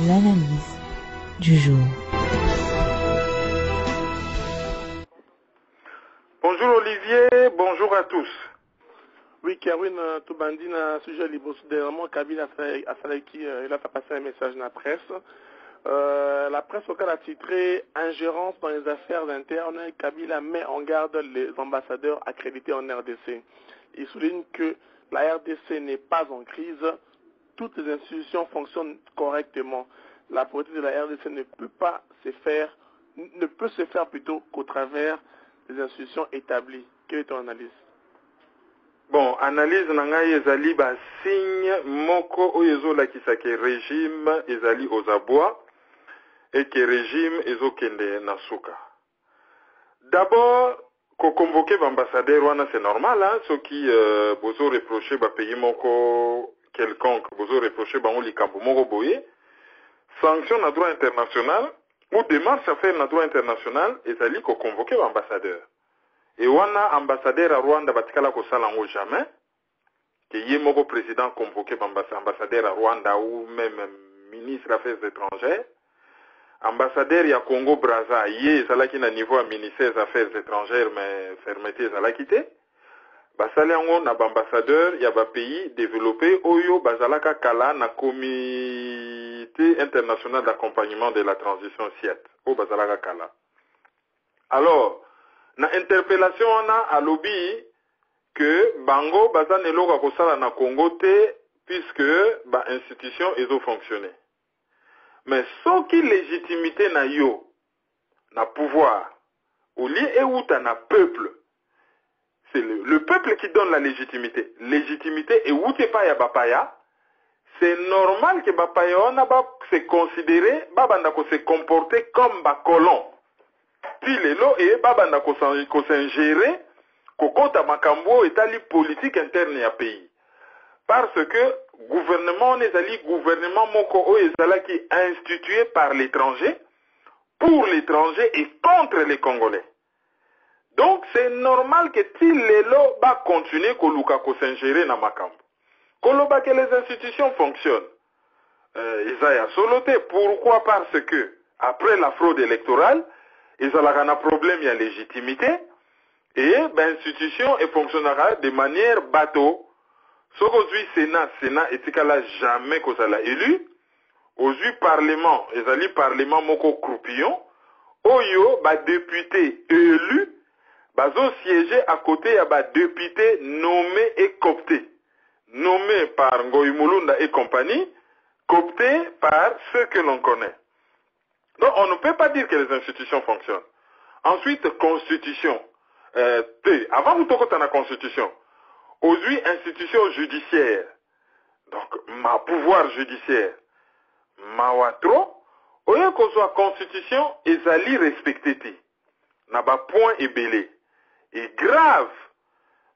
L'analyse du jour. Bonjour Olivier, bonjour à tous. Oui, Kerwin Toubandina, sujet libre dernièrement, Kabila Asalaki, il a fait passer un message dans la presse. La presse locale a titré Ingérence dans les affaires internes, Kabila met en garde les ambassadeurs accrédités en RDC. Il souligne que la RDC n'est pas en crise, toutes les institutions fonctionnent correctement. La politique de la RDC ne peut se faire plutôt qu'au travers des institutions établies. Quelle est ton analyse? Bon, analyse nangai ezali ba signe moko oyezo lakisa ke régime ezali aux abois et que régime ezokende na suka. D'abord, ko convoquer l'ambassadeur wana c'est normal hein, ceux qui bozo reprocher ba pays moko quelconque, bozo reprocher ba likambo moko boye, sanction na droit international ou démarche à faire na droit international ezali ko convoquer l'ambassadeur. Et wana ambassadeur à Rwanda batikala ko salango jamais que yé moko président convoqué ambassadeur à Rwanda ou même ministre des affaires étrangères, ambassadeur ya Congo Brazza yé salaki na niveau à ministère des affaires étrangères mais fermeté salaki té basalango na ambassadeur ya ba pays développé oyo bazalaka kala na comité international d'accompagnement de la transition SIET o bazalaka kala. Alors na interpellation na a lobby que bango baza neloka kosala na Congo te puisque ba institution ezo fonctionner. Mais sans qui légitimité na yo na pouvoir au lieu euta na peuple, c'est le peuple qui donne la légitimité. Légitimité euté pa ya bapaya, c'est normal que bapaya wana ba se considérer ba banda ko se comporter comme ba colon. Puis les lots et babanda ko s'ingérer kokota makambo etali politique interne ya pays. Parce que gouvernement nezali gouvernement moko o ezala qui institué par l'étranger pour l'étranger et contre les Congolais. Donc c'est normal que ti les lots ba continuer koluka ko s'ingérer na makambo. Koloba que les institutions fonctionnent. Isaiah Soloté, pourquoi? Parce que après la fraude électorale ils ont un problème de légitimité et l'institution fonctionnera de manière bateau. Ce qu'aujourd'hui Sénat et Tikala jamais qu'on a élu, aujourd'hui Parlement, ils ont Parlement moko croupillon, oyo ba député élu, bazo siéger à côté ya ba député nommé et coopté, nommé par Ngoyi Mulunda et compagnie, coopté par ceux que l'on connaît. Donc, on ne peut pas dire que les institutions fonctionnent. Ensuite, constitution. Avant, vous avez la constitution. Aujourd'hui, institution judiciaire. Donc, ma pouvoir judiciaire. Ma watro. Au lieu qu'on soit constitution, ils allaient respecter. N'a pas point ébélé. Et grave.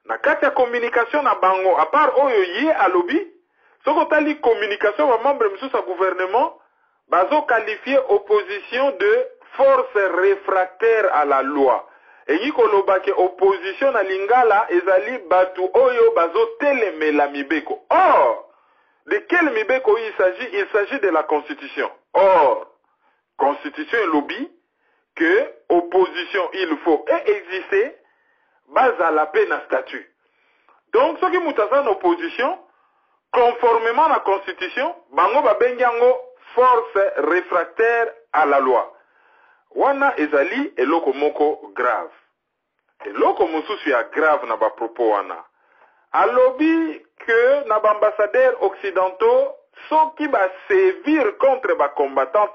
Na kata communication na bango. À part oyo yé à lobby. Ce qu'on a dit communication, va membre de ce gouvernement. Bazo qualifié opposition de force réfractaire à la loi. Et y koloba ke opposition à lingala ezali batu oyo bazo teleme la mibeko. Or, de quel mibeko il s'agit? Il s'agit de la constitution. Or, constitution et lobby que opposition il faut exister base à la peine à statut. Donc, ce qui moutasan opposition, conformément à la constitution, bango babengiango force réfractaire à la loi. Wana ezali eloko moko grave. Eloko mosusu ya grave na ba propos wana. Alobi que na ba ambassadeurs occidentaux sont qui ba sévir contre ba combattants,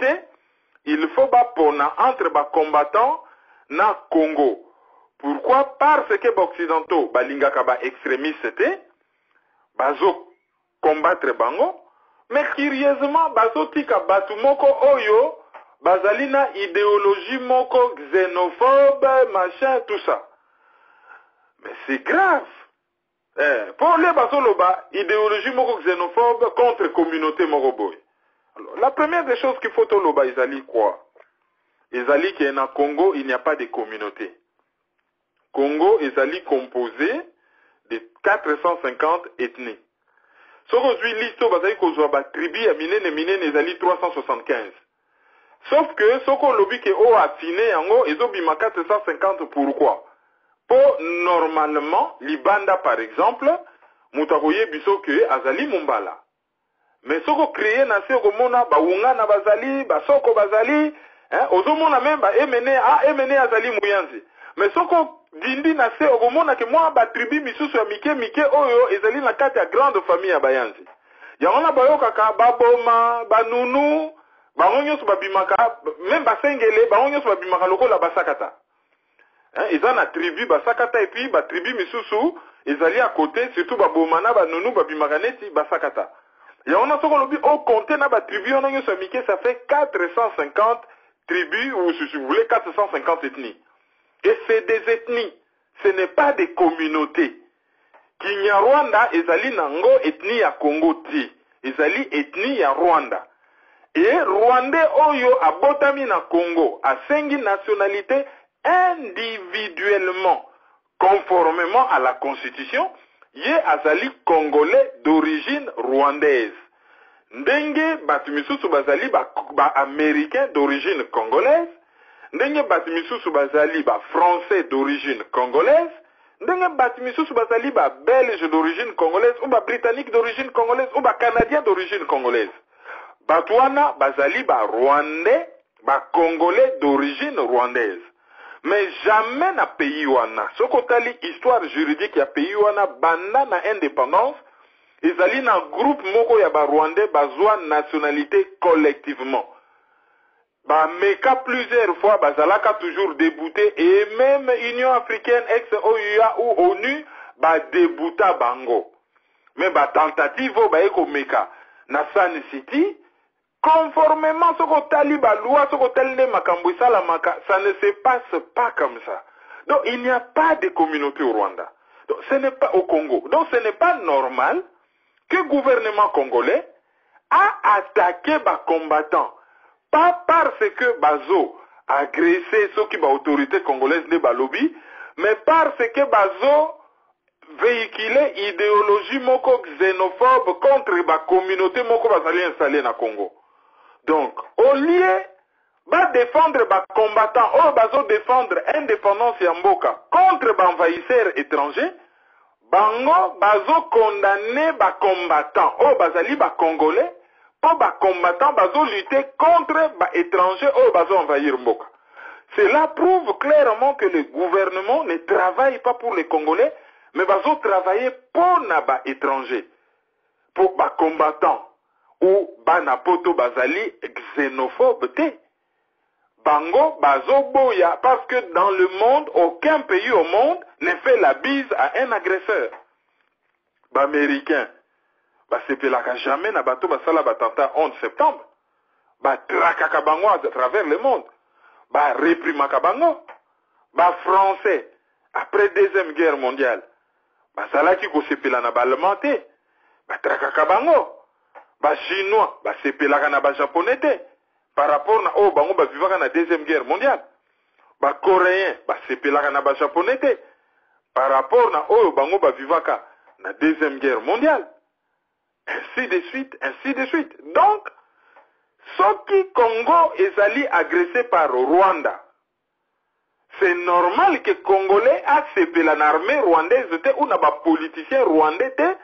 il faut ba pona entre ba combattants na Congo. Pourquoi? Parce que ba occidentaux ba lingaka ba extrémistes bazo combattre bango. Mais curieusement, bazotika batu moko oyo, bazalina idéologie moko xénophobe, machin, tout ça. Mais c'est grave. Pour les bazoloba, idéologie moko xénophobe contre communauté moroboy. Alors, la première des choses qu'il faut toloba, ils quoi? Ils allaient qu'il y a Congo, il n'y a pas de communauté. Congo, ils allaient composé de 450 ethnies. Soko zui listo bazali kozwa ba tribu ya minene ezali 375. Sauf que soko lobi ke o affiné yango ezobima 450. Pourquoi? Pour normalement libanda par exemple mutakoye biso ke azali mumbala. Mais soko créer na se komona ba unga na bazali ba soko bazali ozomona même ba emene azali muyanzi. Mais soko dindi na se okomona ke mwa ba tribu misusu ya mike oyo ezali na kati ya grande famille ya bayanzi. Yango na bayoka ka baboma banunu bango nyonso babimaka même basengele bango nyonso babimaka lokola basakata. Eza na tribu basakata et puis ba tribu misusu ezali à côté surtout babomana banunu babimaka neti basakata. Yango na soko lobi au compter na ba tribu on nyonso mike ça fait 450 tribus ou si vous voulez 450 ethnies. Et c'est des ethnies, ce n'est pas des communautés. Kinyarwanda ezali nango ethnie ya Congo ti, ezali ethnie ya Rwanda. Et Rwandais oyo abotami na Congo asengi nationalité individuellement, conformément à la constitution, ye azali congolais d'origine rwandaise. Ndenge batu misusu bazali ba américain d'origine congolaise, ndenge batu misusu bazali ba français d'origine congolaise, ndenge batu misusu bazali ba belge d'origine congolaise ou ba britannique d'origine congolaise ou ba canadien d'origine congolaise. Batu wana bazali ba rwandais, ba congolais d'origine rwandaise. Mais jamais na pays wana, soko tali histoire juridique ya pays wana banda na indépendance, ezali na groupe moko ya ba rwandais bazwa nationalité collectivement. Ba meka plusieurs fois bazalaka toujours débouté et même Union africaine ex-OUA ou ONU ba débouta bango. Mais ba tentative ba eko meka na Sun City conformément soko tali ba loi soko tali makambo sala maka, ça ne se passe pas comme ça. Donc il n'y a pas de communauté au Rwanda. Donc ce n'est pas au Congo. Donc ce n'est pas normal que le gouvernement congolais a attaqué ba combattants. Pas parce que Bazo a agressé ceux qui ba autorité congolaise ne ba lobby, mais parce que Bazo véhiculait idéologie moko xénophobe contre ba communauté moko bazali installé na Congo. Donc, au lieu de défendre les combattants, ou bazo défendre l'indépendance yamboka contre les envahisseurs étrangers, bango bazo condamner les combattants, ou bazali les congolais, pour les combattants bazo lutter contre les étrangers, ou bazo envahir mboka. Cela prouve clairement que le gouvernement ne travaille pas pour les Congolais, mais bazo travailler pour les étrangers, pour les combattants. Ou banapoto bazali xénophobe te. Bango bazo boya parce que dans le monde, aucun pays au monde ne fait la bise à un agresseur. Ba américain, ba sepelaka jamais na bato basala batanta 11 septembre. Ba trakaka bango à travers le monde. Ba reprimaka bango. Ba français après deuxième guerre mondiale. Ba salaki ko sepela na balmante. Ba trakaka bango. Ba chinois ba sepelaka na ba japonais te par rapport na o bango ba vivaka na deuxième guerre mondiale. Ba coréen ba sepelaka na ba japonais te par rapport na o bango ba vivaka na deuxième guerre mondiale. Ainsi de suite, ainsi de suite. Donc soki Congo ezali agressé par Rwanda, c'est normal que Congolais a sepela na armée rwandaise te ou na ba politicien rwandais te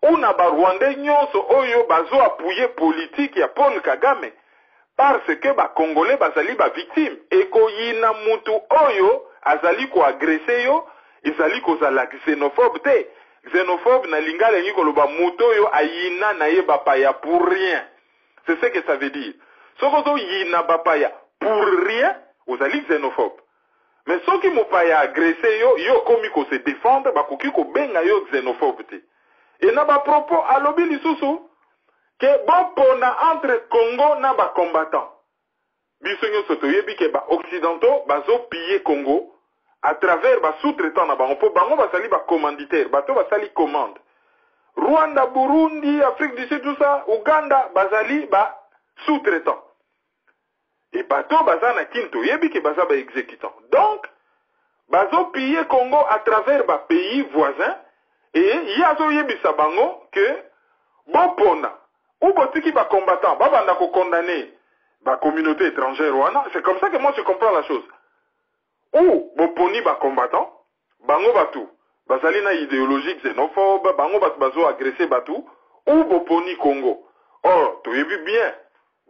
ou na ba Rwandais nyonso oyo bazo appuyer politique ya Paul Kagame parce que ba Congolais bazali ba victime et ko yina mutu oyo azali ko agresser yo ezali ko zala xénophobe te xénophobe na lingala ngi ko loba mutu oyo ayina na ye bapaya pour rien, c'est ce que ça veut dire. Soko zo yina bapaya pour rien ozali xénophobe, mais soki mopaya agresser yo yo komi ko se défendre ba koki ko benga yo xénophobe te. Et na ba propos alobi lisusu que bon pona entre Congo na ba combattant. Biso nyonso toyebi ke ba occidentaux bazo piller Congo à travers ba sous-traitant na bango po bango basali ba commanditaire, bato basali commande. Rwanda, Burundi, Afrique du Sud, tout ça, Uganda bazali ba sous-traitant. Et bato bazana kinto yebi ke baza ba exécutant. Donc bazo piller Congo à travers ba pays voisins. Et il y a yebisa bango que bopona ou botiki ba combattant babanda ko condamner ba communauté étrangère wana. C'est comme ça que moi je comprends la chose. Ou boponi ba combattant bango batu bazali na idéologie xénophobe, bango batu bazo agresser batu, ou boponi Congo. Or toyebi bien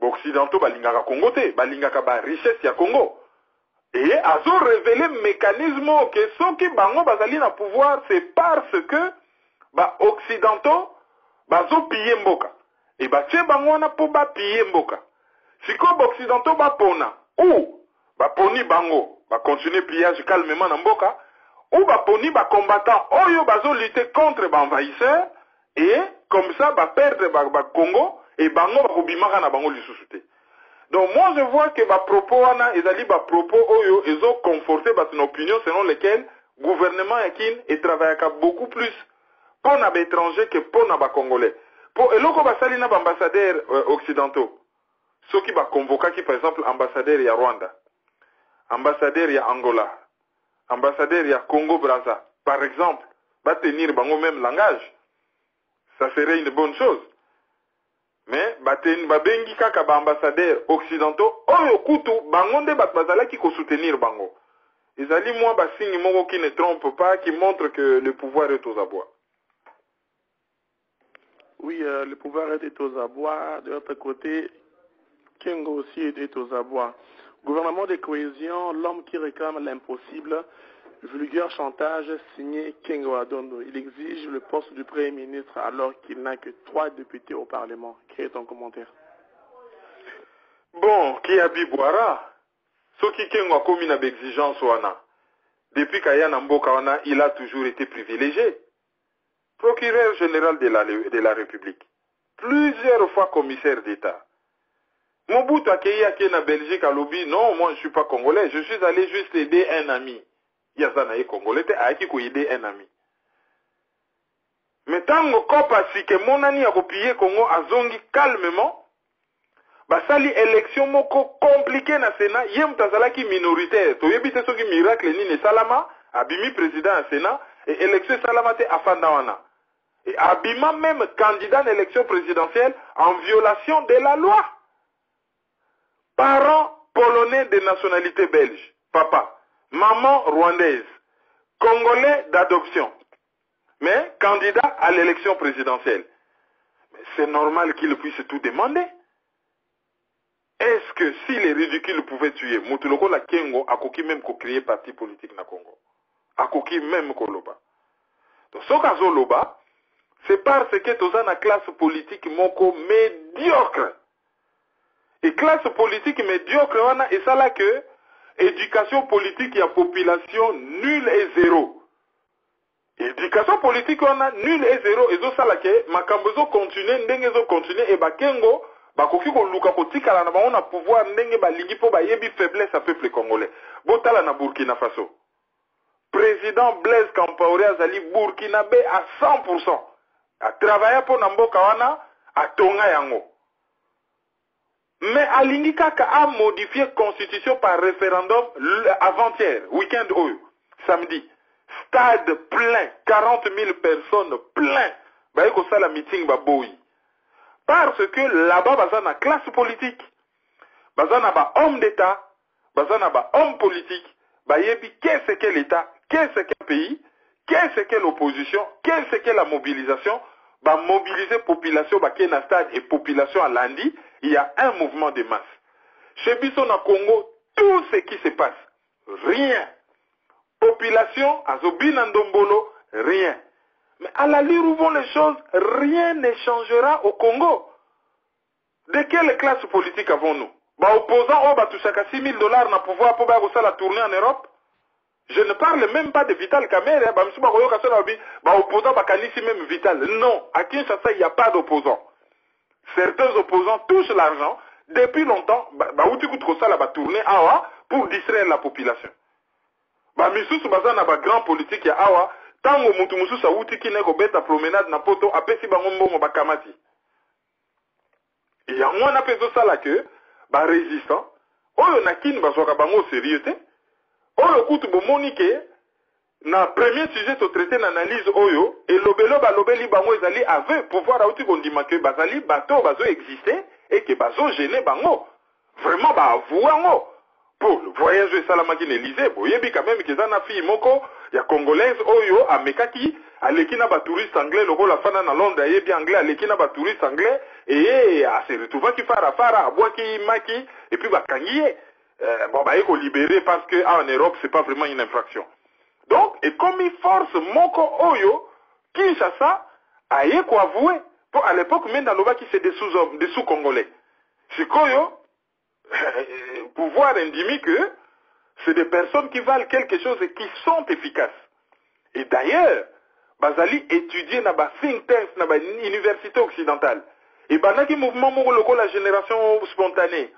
occidentaux balingaka Congo te, balingaka ba richesse ya Congo. Et azo révélé mécanisme que soki bango bazali na pouvoir, c'est parce que ba occidentaux bazo piller mboka. Et ba tche bango na po ba piller mboka. Siko ba occidentaux ba pona ou ba poni bango ba continuer pillage calmement na mboka, ou ba poni ba combattant oyo bazo lutter contre ba envahisseur, et comme ça ba perdre ba Congo et bango ba kobimaka na bango lisusu te. Donc moi je vois que ba propos wana ezali ba propos oyo ezo conforter ba opinion selon lesquelles gouvernement yakin et travaillaka beaucoup plus pour na ba étranger que pour na ba congolais. Pour eloko ba sali na ba ambassadeurs occidentaux. Ceux qui ba convoquer qui par exemple ambassadeur ya Rwanda, ambassadeur ya Angola, ambassadeur ya Congo Brazza par exemple, ba tenir bango même langage. Ça serait une bonne chose. Mais babengi kaka ba ambassadeurs occidentaux oyo kutu bango nde bazalaki ko soutenir bango. Ezali moi ba signe moko qui ne trompe pas, qui montre que le pouvoir est aux abois. Oui, le pouvoir est aux abois. De l'autre côté, Kengo aussi est aux abois. Gouvernement de cohésion, l'homme qui réclame l'impossible, vulgaire chantage signé Kengo Adondo. Il exige le poste du Premier ministre alors qu'il n'a que 3 députés au Parlement. Quel est ton commentaire? Bon, qui a Bibouara, ce qui Kengo a commis une exigence wana. Depuis Kayana Mboka wana, il a toujours été privilégié. Procureur général de la République. Plusieurs fois commissaire d'État. Mobutu Akei Ake na Belgique à lobby, non, moi je ne suis pas congolais, je suis allé juste aider un ami. Yazana congolais, aiki ko aider un ami. Mais tango kopa si que mon ami a copié Congo azongi calmement, basali élection moko compliqué na Sénat, yem tazalaki minoritaire, to yebite soki miracle ni ne salama, abimi président à Sénat, et élection salama te afandawana. Et abima même candidat à l'élection présidentielle en violation de la loi. Parents polonais de nationalité belge, papa, maman rwandaise, congolais d'adoption, mais candidat à l'élection présidentielle. C'est normal qu'il puisse tout demander. Est-ce que si les ridicules pouvaient tuer, Moutuloko la Kengo a koki même ko créer parti politique na Congo. A koki même ko loba. Donc ce cas loba, c'est parce que tous en classe politique moko médiocre. Et classe politique médiocre, et ça là que éducation politique, il y a population nulle et zéro. Éducation politique, on a nulle et zéro. Et ça là que makambozo continue, ndengezo continue, et bakengo, bakoki ko luka kotika la na on a pouvoir ndenge ba lingi po ba yebi faiblesse à peuple congolais. Botala na Burkina Faso. Président Blaise Compaoré azali Burkinabé à 100%. A travaillé pour Namboka wana, a tonga yango. Mais Alingi Kaka a modifié la constitution par référendum avant-hier, week-end samedi. Stade plein, 40 000 personnes plein. Bah, il y a meeting baboui. Parce que là-bas, il y a une classe politique. Il y a un homme d'État, il y a un homme politique. Qu'est-ce que l'État, qu'est-ce que le pays, qu'est-ce que l'opposition, qu'est-ce que la mobilisation. Mobiliser la population qui est dans le stade et population à lundi, il y a un mouvement de masse. Chez Bisson à Congo, tout ce qui se passe, rien. Population, à Zobinandombolo, rien. Mais à la lire où vont les choses, rien ne changera au Congo. De quelle classe politique avons-nous? Opposants, touchaka $6 000 na pouvoir pour la tournée en Europe. Je ne parle même pas de Vital Kamerhe, opposants bakanisi même Vital. Non, à Kinshasa, il n'y a pas d'opposants. Certains opposants touchent l'argent depuis longtemps, tourner pour distraire la population. Misusu bazana ba grand politique ya awa, tango mutu mususu awuti kineko beta promenade na poto apesi bango mbongo bakamati. Et ya mwana pezo sala que ba résistant, oyo nakini bazwaka bango sérieux te. Oyo kutu bomoni ke na premier sujet to traité na analyse oyo et lobelo ba lobeli bango ezali avec pouvoir auti kondima ke bazali bato bazo exister et que bazo gêner bango vraiment ba avouango pour le voyage de Salamaki n'Élysée boyebi quand même que na fille moko ya congolaise oyo amekaki aleki na ba touriste anglais loko la fana na Londres yebi anglais aleki na ba touriste anglais et a se retrouva ki fara abwaki maki et puis bakangiye bon ba eko libérer parce que en Europe c'est pas vraiment une infraction. Donc, et comme il force Moko Oyo, Kinshasa, a yeko avoué, pour à l'époque, même dans l'Oba qui c'est des sous-hommes, des sous-congolais. C'est Koyo, pouvoir indiquer que c'est des personnes qui valent quelque chose et qui sont efficaces. Et d'ailleurs, Bazali étudié dans ba think tanks, dans ba université occidentale. Et banaki mouvement Moko loko la génération spontanée.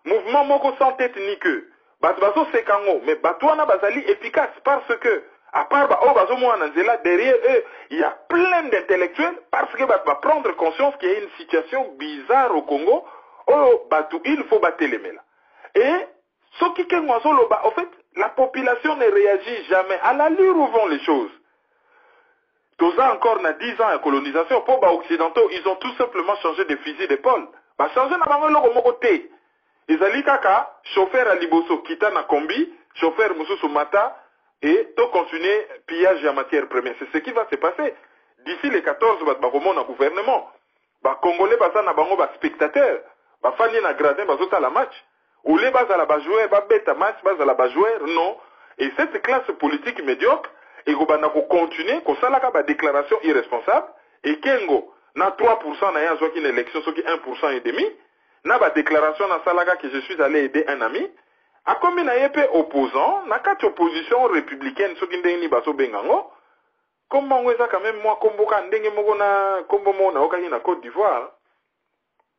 Mouvement Moko sans tête ni queue. Bato sekango, mais Batouana Bazali efficace parce que, à part Bazo Mouananzela, derrière eux, il y a plein d'intellectuels parce que va prendre conscience qu'il y a une situation bizarre au Congo, oh, Batou, il faut battre les mêles. Et, ce qui est en fait, la population ne réagit jamais à l'allure où vont les choses. Tout ça encore, na 10 ans de colonisation, pour les Occidentaux, ils ont tout simplement changé de fusil d'épaule. Bah, changer na bango loko moko te. Izali kaka, chauffeur à Liboso, kita na kombi, chauffeur Moussou Mata, et tout continuer pillage en matière première. C'est ce qui va se passer. D'ici les 14, na gouvernement. Ba Congolais, basa na bango, ba spectateur. Ba fani na gradin, ba zota la match. Ou les bas à la joueur, ba bête match, bas à la joueur, non. Et cette classe politique médiocre, et go ba na ko continuer, ko salaka ba déclaration irresponsable, et kengo, na 3% na ya zoki une élection, soki 1% et demi, na ba déclaration na salaga que je suis allé aider un ami a comme na yepé opposant na kati opposition républicaine soki ndenge baso bengango comme ngweza quand même moi komboka ndenge moko na kombo mo na okaki na Côte d'Ivoire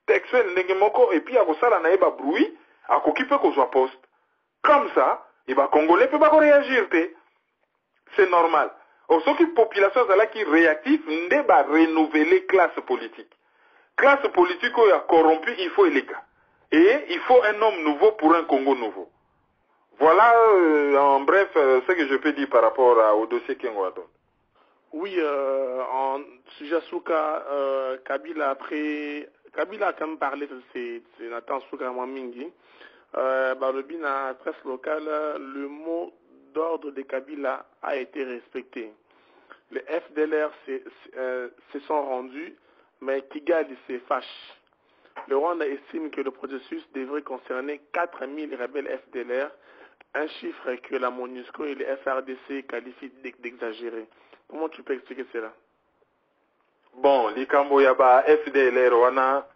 textuel ndenge moko et puis akosala na yeba bruit akoki pe kozwa poste comme ça et ba congolais peut pas réagir té c'est normal au soki population zala qui réactif nde ba renouveler classe politique. Classe politique qui a corrompu, il faut les gars. Et il faut un homme nouveau pour un Congo nouveau. Voilà en bref ce que je peux dire par rapport au dossier Kengoadon. Oui, en sujet Souka, Kabila a quand même parlé, c'est Nathan Souka Mwamingi. Le bin à presse locale, le mot d'ordre de Kabila a été respecté. Les FDLR se sont rendus, mais Kigali se fâche. Le Rwanda estime que le processus devrait concerner 4000 rebelles FDLR, un chiffre que la MONUSCO et les FRDC qualifient d'exagéré. Comment tu peux expliquer cela? Bon, Likambo Yaba, FDLR Rwanda,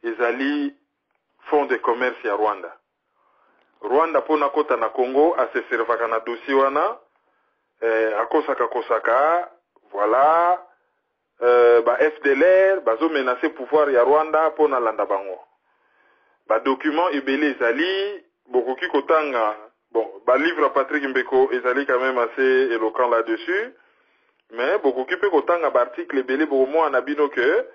ezali fonds de commerce ya Rwanda. Rwanda pona kota na Congo, a se servaka na dossier wana, akosaka, voilà, ba FDLR bazo menacer pouvoir ya Rwanda pona landa bango. Ba document ebele ezali bokoki kotanga. Bon, ba livre à Patrick Mbeko ezali quand même assez éloquent là-dessus. Mais bokoki pe kotanga ba article ebele bomo anabino que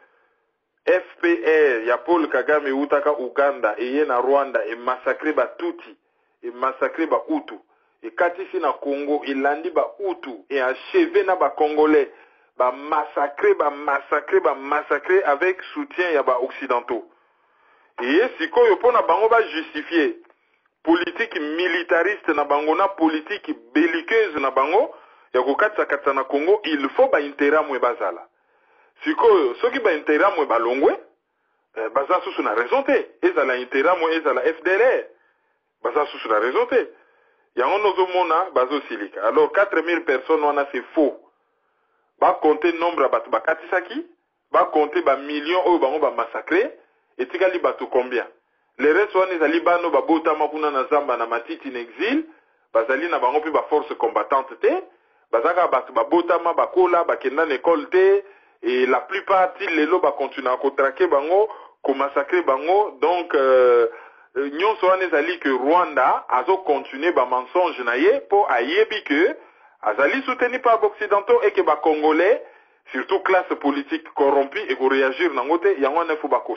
FPR ya Paul Kagame utaka Uganda et na Rwanda et massacré ba Tutsi et massacré ba Hutu. Et katisi na Congo ilandi ba Hutu et achevé na ba Congolais. Ba massacré avec soutien ya ba occidentaux. Et sikoyo pona bango ba justifier politique militariste na bango na politique belliqueuse na bango ya kokatsa katsa na Congo, il faut ba intérêt mwe bazala. Sikoyo soki ba intérêt mwe balongwe baza susu na raison te, ezala intérêt mwe ezala FDLR. Baza susu na raison te. Yango nozo mona bazo silika. Alors 4000 personnes wana c'est faux. Ba compter nombre batu bakatisaki, ba compter ba millions oyo bango ba massacré, et tikali batu combien. Les restes wana ezali bano ba botama kuna na zamba na matiti in exil, bazali na bango pe ba force combattante te, bazaka batu ba botama ba kola ba kenda na école te, et la plupart ti lelo ba continue à traquer bango, ko massacrer bango, donc nyonso wana ezali que Rwanda azo continuer ba mensonge na ye po ayebi que azali soutenu par les occidentaux et que les Congolais, surtout classe politique corrompue, et qu'on réagir dans côté, il y a un info bakos.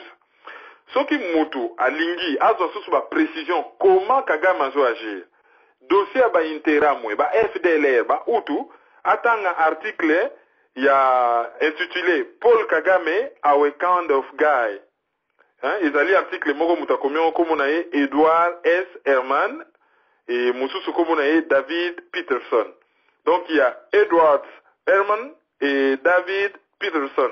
Ce qui moutou, à Lingi, a sous précision, comment Kagame a agir. dossier ba interamwe ba FDLR ba utu atanga article ya intitulé Paul Kagame a kind of guy. Hein, ezali article moko mutakomyo komona ye Edward S. Herman et mususu komona ye David Peterson. Donc il y a Edward Herman et David Peterson.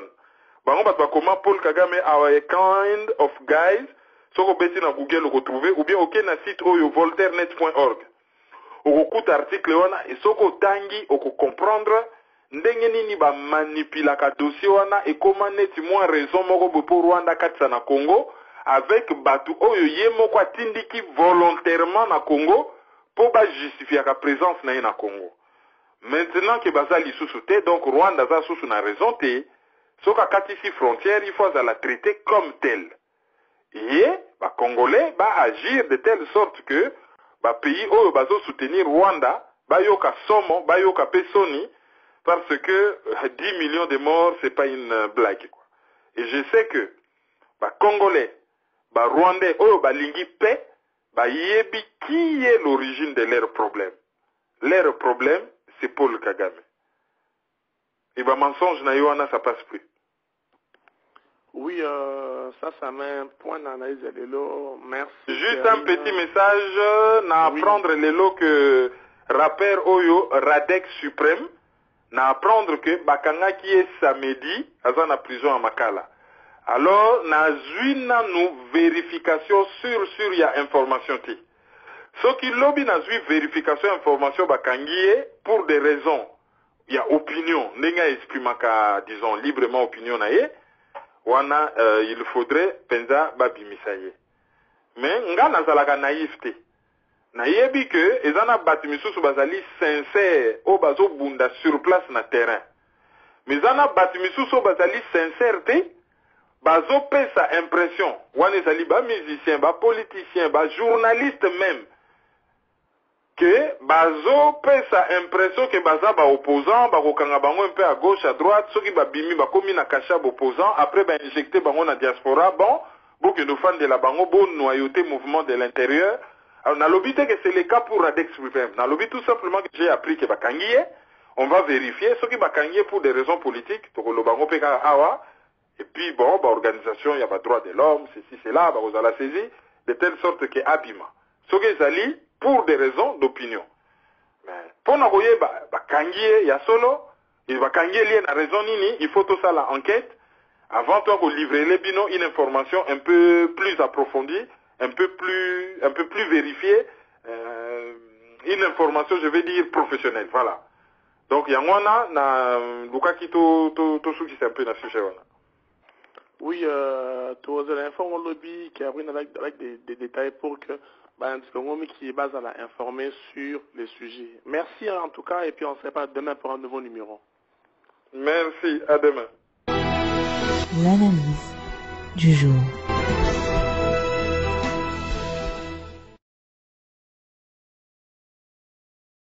Bango bat bakoma Paul Kagame a kind of guys. Soko beti na Google le retrouver ou bien ok na site oyo voltairenet.org. Okukuta article wana et soko tangi oko comprendre ndenge nini ba manipulaka dossier wana et comment neti moins raison moko pour Rwanda katsa na Congo avec batu oyo ye moko atindiki volontairement na Congo pour ba justifier la présence na ye na Congo. Maintenant que baza lisusu te donc Rwanda za susu na raison te soka katisi frontière il faut la traiter comme telle. Et ba Congolais ba agir de telle sorte que ba pays oyo bazo soutenir Rwanda ba yoka somo ba yoka pesoni parce que 10 millions de morts c'est pas une blague quoi. Et je sais que ba Congolais ba Rwandais oyo ba lingi paix ba yebi qui est l'origine de leurs problèmes. Leur problème c'est Paul Kagame. Et ba mensonge na yoana ça passe plus. Oui, ça met un point d'analyse à l'élo. Merci. Juste un petit message, na apprendre l'élo que rappeur Oyo, Radek Suprême, na apprendre que Bakanga qui est samedi, à la prison à Makala. Alors, na zuina nous vérification sur y a information ti. Ce qui lobby na zui vérification information Bakangie pour des raisons. Il y a opinion. N'enga exprimaka, disons, librement opinion na ye. Wana il faudrait penza babimisaye. Mais nga nazalaka naïveté. Nayebi que ezana batimisusu bazali sincère o bazo bunda sur place na terrain. Mais zana batimisusu bazali sincère te bazo pesa impression. Wana ezali ba musicien, ba politicien, ba journaliste même que bazo pesa impression que baza ba opposant ba kokanga bango un peu à gauche à droite soki ba bimi ba komi na kasha opposant après ba injecter bango na diaspora bon que nous fans de la bango bon noyauté mouvement de l'intérieur. Alors na lobby que c'est le cas pour Radek Suprême. Na lobby tout simplement que j'ai appris que ba kangié on va vérifier soki ba kangié pour des raisons politiques to lo bango peka awa et puis bon ba organisation il y a pas droit de l'homme ceci cela ba ozala saisi de telle sorte que abima soki zali pour des raisons d'opinion. Mais pour nous voyez bakangié ya solo, il va kangié lié na raison nini, il faut tout ça la enquête avant toi de livrer les bino une information un peu plus approfondie, un peu plus vérifiée, une information je vais dire professionnelle, voilà. Donc yangwana na lukaki to qui c'est un peu na sujet wana. Oui, tu as l'informe lobby qui a avec des détails pour que qui est basé à la informer sur les sujets. Merci en tout cas et puis on se prépare demain pour un nouveau numéro. Merci, à demain. L'analyse du jour.